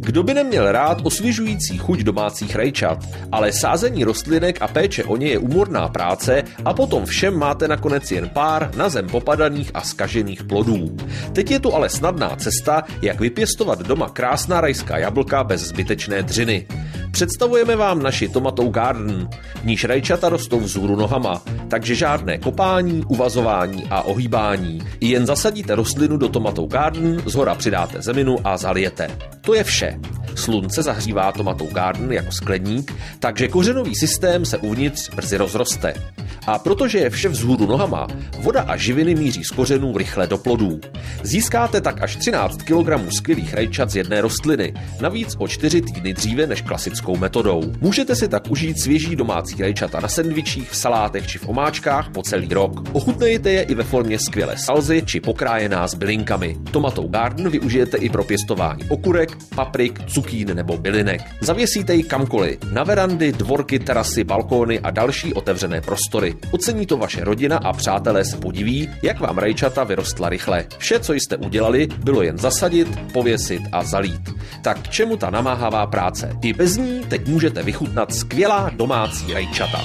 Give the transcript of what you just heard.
Kdo by neměl rád osvěžující chuť domácích rajčat, ale sázení rostlinek a péče o ně je úmorná práce a potom všem máte nakonec jen pár na zem popadaných a zkažených plodů. Teď je tu ale snadná cesta, jak vypěstovat doma krásná rajská jablka bez zbytečné dřiny. Představujeme vám naši Tomato Garden, v níž rajčata rostou vzhůru nohama, takže žádné kopání, uvazování a ohýbání. Jen zasadíte rostlinu do Tomato Garden, zhora přidáte zeminu a zalijete. To je vše. Slunce zahřívá Tomato Garden jako skleník, takže kořenový systém se uvnitř brzy rozroste. A protože je vše vzhůru nohama, voda a živiny míří z kořenů rychle do plodů. Získáte tak až 13 kg skvělých rajčat z jedné rostliny, navíc o 4 týdny dříve než klasickou metodou. Můžete si tak užít svěží domácí rajčata na sendvičích, v salátech či v omáčkách po celý rok. Ochutnejte je i ve formě skvělé salzy či pokrájená s bylinkami. Tomato Garden využijete i pro pěstování okurek, paprik, cukín nebo bylinek. Zavěsíte ji kamkoliv, na verandy, dvorky, terasy, balkóny a další otevřené prostory. Ocení to vaše rodina a přátelé se podiví, jak vám rajčata vyrostla rychle. Vše, co jste udělali, bylo jen zasadit, pověsit a zalít. Tak k čemu ta namáhavá práce? I bez ní teď můžete vychutnat skvělá domácí rajčata.